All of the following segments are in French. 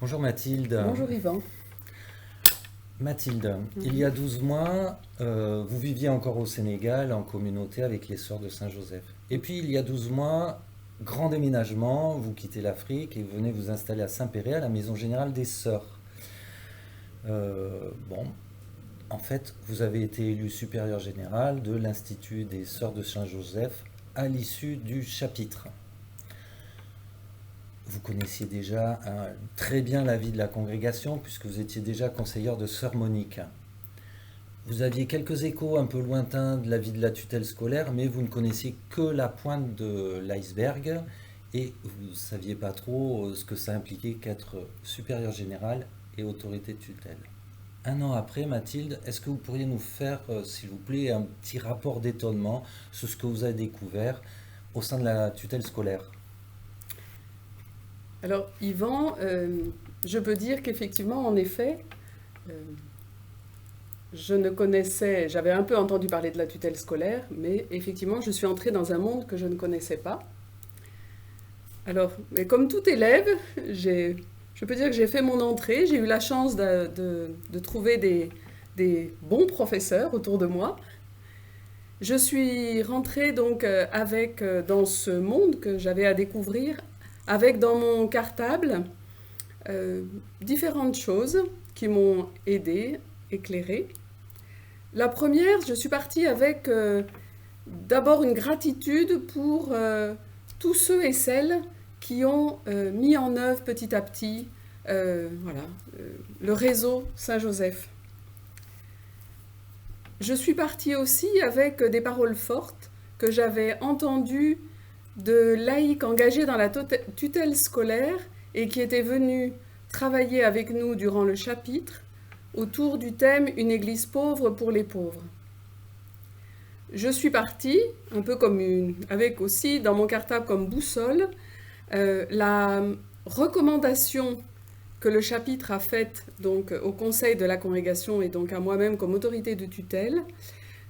Bonjour Mathilde. Bonjour Yvan. Mathilde, il y a 12 mois, vous viviez encore au Sénégal en communauté avec les Sœurs de Saint-Joseph. Et puis il y a 12 mois, grand déménagement, vous quittez l'Afrique et vous venez vous installer à Saint-Péray, à la Maison Générale des Sœurs. Bon, en fait, vous avez été élu supérieur général de l'Institut des Sœurs de Saint-Joseph à l'issue du chapitre. Vous connaissiez déjà très bien la vie de la congrégation puisque vous étiez déjà conseillère de Sœur Monique. Vous aviez quelques échos un peu lointains de la vie de la tutelle scolaire, mais vous ne connaissiez que la pointe de l'iceberg et vous ne saviez pas trop ce que ça impliquait qu'être supérieur général et autorité de tutelle. Un an après, Mathilde, est-ce que vous pourriez nous faire, s'il vous plaît, un petit rapport d'étonnement sur ce que vous avez découvert au sein de la tutelle scolaire? Alors Yvan, je peux dire qu'effectivement, en effet, euh, j'avais un peu entendu parler de la tutelle scolaire, mais effectivement, je suis entrée dans un monde que je ne connaissais pas. Alors, mais comme tout élève, je peux dire que j'ai fait mon entrée, j'ai eu la chance de trouver des bons professeurs autour de moi. Je suis rentrée donc dans ce monde que j'avais à découvrir, avec dans mon cartable euh, différentes choses qui m'ont aidée, éclairée. La première, je suis partie avec d'abord une gratitude pour tous ceux et celles qui ont mis en œuvre petit à petit voilà, le réseau Saint-Joseph. Je suis partie aussi avec des paroles fortes que j'avais entendues de laïcs engagés dans la tutelle scolaire et qui étaient venus travailler avec nous durant le chapitre autour du thème Une église pauvre pour les pauvres. Je suis partie, un peu avec aussi dans mon cartable comme boussole, la recommandation que le chapitre a faite donc au conseil de la congrégation et donc à moi-même comme autorité de tutelle,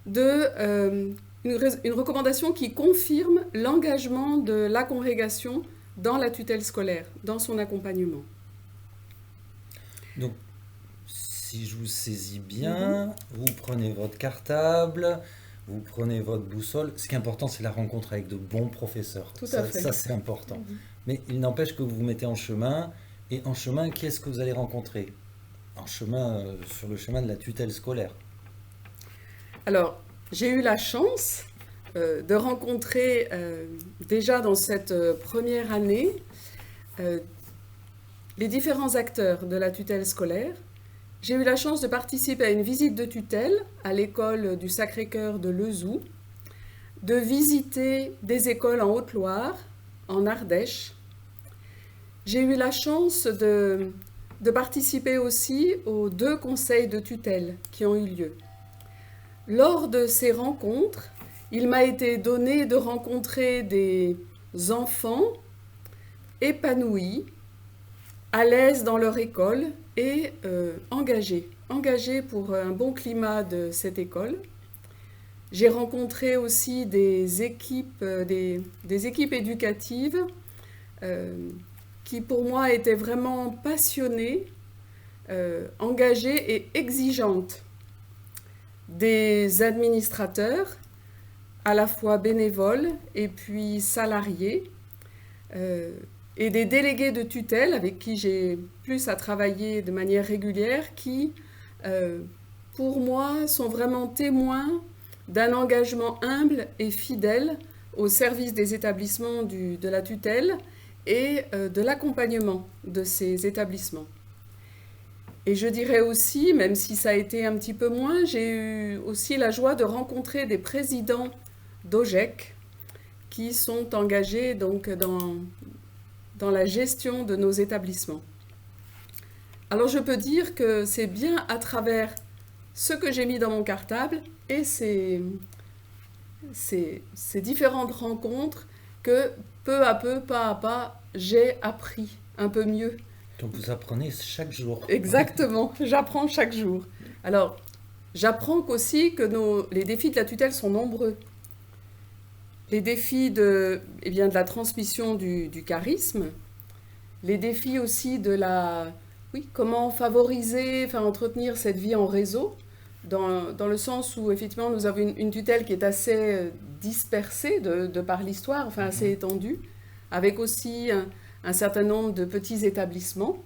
une recommandation qui confirme l'engagement de la congrégation dans la tutelle scolaire, dans son accompagnement. Donc, si je vous saisis bien, vous prenez votre cartable, vous prenez votre boussole. Ce qui est important, c'est la rencontre avec de bons professeurs. Tout à fait. Ça c'est important. Mais il n'empêche que vous vous mettez en chemin. Et en chemin, qui est-ce que vous allez rencontrer? En chemin, sur le chemin de la tutelle scolaire. Alors, j'ai eu la chance de rencontrer déjà dans cette première année euh, les différents acteurs de la tutelle scolaire. J'ai eu la chance de participer à une visite de tutelle à l'école du Sacré-Cœur de Lezoux, de visiter des écoles en Haute-Loire, en Ardèche. J'ai eu la chance de participer aussi aux 2 conseils de tutelle qui ont eu lieu. Lors de ces rencontres, il m'a été donné de rencontrer des enfants épanouis, à l'aise dans leur école et engagés pour un bon climat de cette école. J'ai rencontré aussi des équipes éducatives qui pour moi étaient vraiment passionnées, engagées et exigeantes. Des administrateurs, à la fois bénévoles et puis salariés, et des délégués de tutelle avec qui j'ai plus à travailler de manière régulière, qui, pour moi, sont vraiment témoins d'un engagement humble et fidèle au service des établissements de la tutelle et de l'accompagnement de ces établissements. Et je dirais aussi, même si ça a été un petit peu moins, j'ai eu aussi la joie de rencontrer des présidents d'OGEC qui sont engagés donc dans la gestion de nos établissements. Alors je peux dire que c'est bien à travers ce que j'ai mis dans mon cartable et ces différentes rencontres que peu à peu, pas à pas, j'ai appris un peu mieux. Donc vous apprenez chaque jour. Exactement, j'apprends chaque jour. Alors, j'apprends aussi que les défis de la tutelle sont nombreux. Les défis de la transmission du charisme, les défis aussi de oui, comment favoriser, enfin entretenir cette vie en réseau, dans le sens où effectivement nous avons une tutelle qui est assez dispersée de par l'histoire, enfin assez étendue, avec aussi un certain nombre de petits établissements.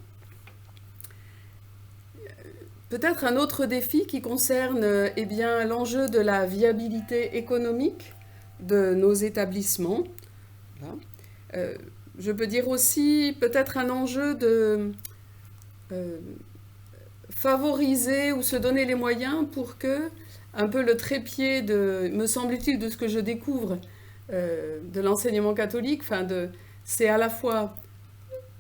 Peut-être un autre défi qui concerne eh bien, l'enjeu de la viabilité économique de nos établissements. Voilà. Je peux dire aussi peut-être un enjeu de favoriser ou se donner les moyens pour que un peu le trépied me semble-t-il, de ce que je découvre de l'enseignement catholique, c'est à la fois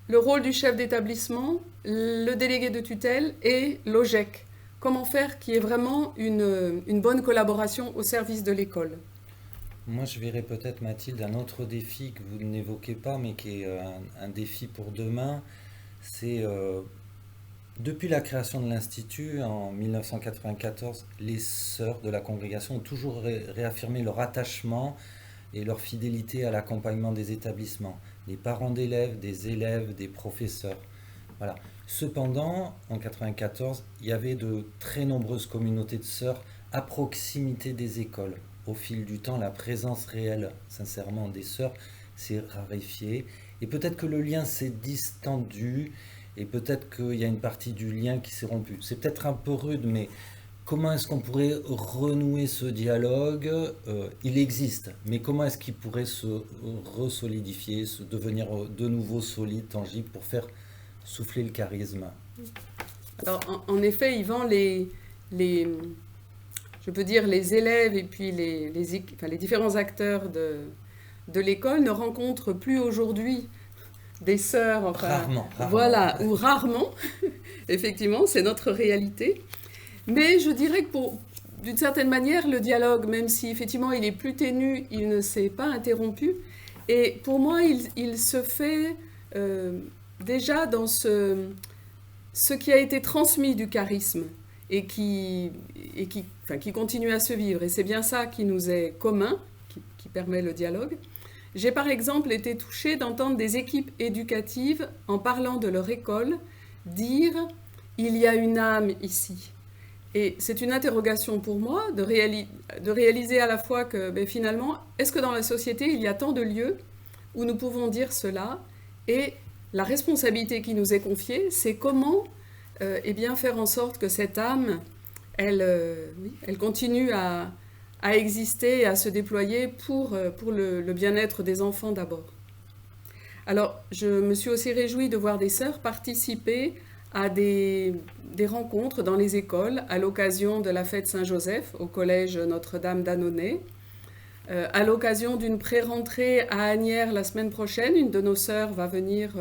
le rôle du chef d'établissement, le délégué de tutelle et l'OGEC. Comment faire qu'il y ait vraiment une bonne collaboration au service de l'école? Moi, je verrais peut-être, Mathilde, un autre défi que vous n'évoquez pas, mais qui est un défi pour demain. C'est depuis la création de l'Institut en 1994, les sœurs de la congrégation ont toujours réaffirmé leur attachement et leur fidélité à l'accompagnement des établissements, des parents d'élèves, des élèves, des professeurs. Voilà. Cependant, en 1994, il y avait de très nombreuses communautés de sœurs à proximité des écoles. Au fil du temps, la présence réelle, sincèrement, des sœurs s'est raréfiée. Et peut-être que le lien s'est distendu, et peut-être qu'il y a une partie du lien qui s'est rompue. C'est peut-être un peu rude, mais comment est-ce qu'on pourrait renouer ce dialogue? Il existe, mais comment est-ce qu'il pourrait se resolidifier, se devenir de nouveau solide, tangible, pour faire souffler le charisme? Alors, en effet, Yvan, je peux dire les élèves et puis les différents acteurs de l'école ne rencontrent plus aujourd'hui des sœurs, Rarement. Voilà, ou rarement, effectivement, c'est notre réalité. Mais je dirais que d'une certaine manière, le dialogue, même si effectivement il est plus ténu, il ne s'est pas interrompu. Et pour moi, il se fait déjà dans ce qui a été transmis du charisme et qui continue à se vivre. Et c'est bien ça qui nous est commun, qui permet le dialogue. J'ai par exemple été touchée d'entendre des équipes éducatives, en parlant de leur école, dire « il y a une âme ici ». Et c'est une interrogation pour moi de réaliser à la fois que finalement, est-ce que dans la société, il y a tant de lieux où nous pouvons dire cela? Et la responsabilité qui nous est confiée, c'est comment faire en sorte que cette âme, elle continue à exister et à se déployer pour le bien-être des enfants d'abord. Alors, je me suis aussi réjouie de voir des sœurs participer à des rencontres dans les écoles à l'occasion de la fête Saint-Joseph au collège Notre-Dame d'Annonay. À l'occasion d'une pré-rentrée à Asnières la semaine prochaine, une de nos sœurs va venir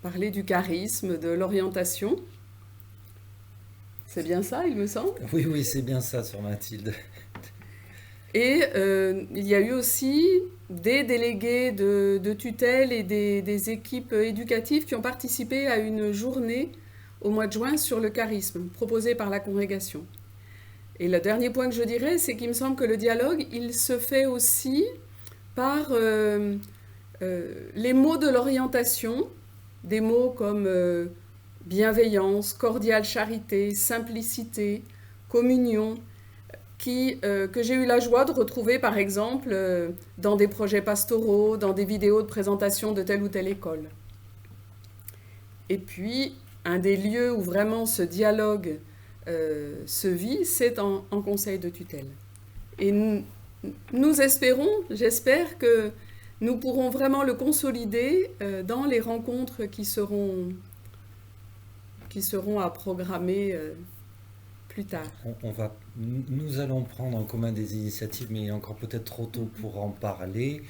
parler du charisme, de l'orientation. C'est bien ça, il me semble. Oui, c'est bien ça, sœur Mathilde. Et il y a eu aussi des délégués de tutelle et des équipes éducatives qui ont participé à une journée au mois de juin sur le charisme, proposée par la congrégation. Et le dernier point que je dirais, c'est qu'il me semble que le dialogue, il se fait aussi par les mots de l'orientation, des mots comme bienveillance, cordiale charité, simplicité, communion, que j'ai eu la joie de retrouver par exemple dans des projets pastoraux, dans des vidéos de présentation de telle ou telle école. Et puis, un des lieux où vraiment ce dialogue se vit, c'est en conseil de tutelle. Et nous espérons, j'espère que nous pourrons vraiment le consolider dans les rencontres qui seront à programmer plus tard. Nous allons prendre en commun des initiatives, mais il est encore peut-être trop tôt pour en parler.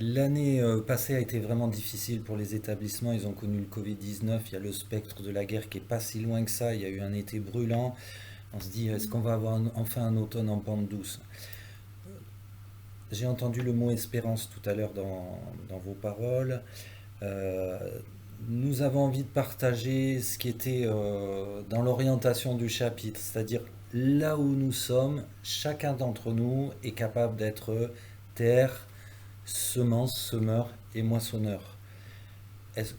L'année passée a été vraiment difficile pour les établissements. Ils ont connu le Covid-19, il y a le spectre de la guerre qui n'est pas si loin que ça, il y a eu un été brûlant. On se dit, est-ce qu'on va avoir enfin un automne en pente douce? J'ai entendu le mot espérance tout à l'heure dans vos paroles. Nous avons envie de partager ce qui était dans l'orientation du chapitre, c'est-à-dire là où nous sommes, chacun d'entre nous est capable d'être terre, semence, semeur et moissonneurs.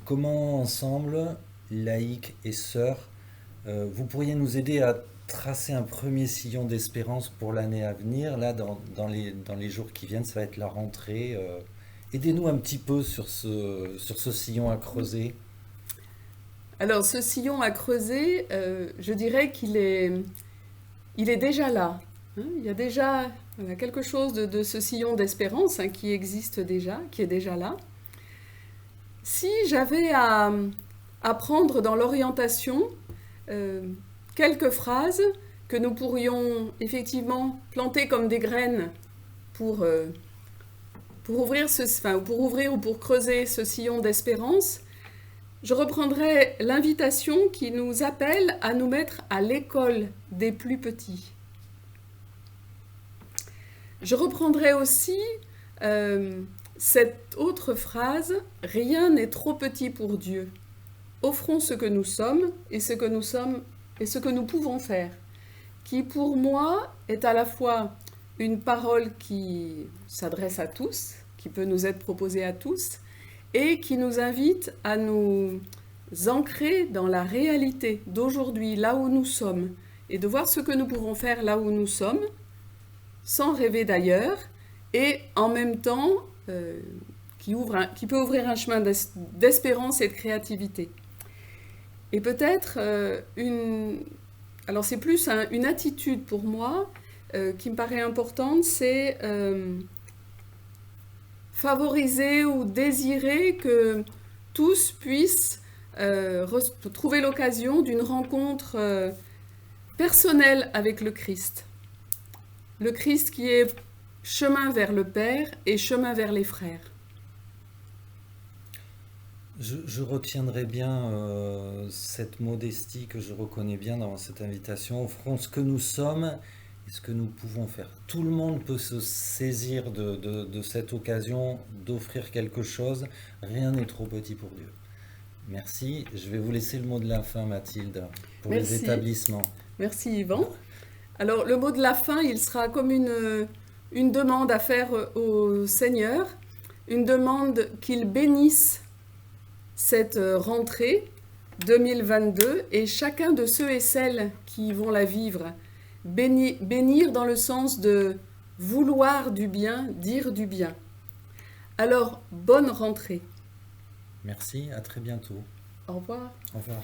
Comment ensemble, laïcs et sœurs, vous pourriez nous aider à tracer un premier sillon d'espérance pour l'année à venir? Là, dans les jours qui viennent, ça va être la rentrée. Aidez-nous un petit peu sur ce sillon à creuser. Alors, ce sillon à creuser, je dirais il est déjà là, hein. Il y a déjà voilà, quelque chose de ce sillon d'espérance, hein, qui existe déjà, qui est déjà là. Si j'avais à prendre dans l'orientation quelques phrases que nous pourrions effectivement planter comme des graines pour, pour ouvrir pour ouvrir ou pour creuser ce sillon d'espérance, je reprendrai l'invitation qui nous appelle à nous mettre à l'école des plus petits. Je reprendrai aussi cette autre phrase, « Rien n'est trop petit pour Dieu. Offrons ce que nous sommes et ce que nous pouvons faire », qui pour moi est à la fois une parole qui s'adresse à tous, qui peut nous être proposée à tous, et qui nous invite à nous ancrer dans la réalité d'aujourd'hui, là où nous sommes, et de voir ce que nous pouvons faire là où nous sommes, sans rêver d'ailleurs, et en même temps qui peut ouvrir un chemin d'espérance et de créativité. Et peut-être alors c'est plus une attitude pour moi qui me paraît importante, c'est favoriser ou désirer que tous puissent trouver l'occasion d'une rencontre personnelle avec le Christ. Le Christ qui est chemin vers le Père et chemin vers les frères. Je retiendrai bien cette modestie que je reconnais bien dans cette invitation. Offrons ce que nous sommes et ce que nous pouvons faire. Tout le monde peut se saisir de cette occasion d'offrir quelque chose. Rien n'est trop petit pour Dieu. Merci. Je vais vous laisser le mot de la fin, Mathilde, pour Merci. les établissements. Merci Yvan. Alors le mot de la fin, il sera comme une demande à faire au Seigneur, une demande qu'il bénisse cette rentrée 2022 et chacun de ceux et celles qui vont la vivre. Bénir dans le sens de vouloir du bien, dire du bien. Alors, bonne rentrée. Merci, à très bientôt. Au revoir. Au revoir.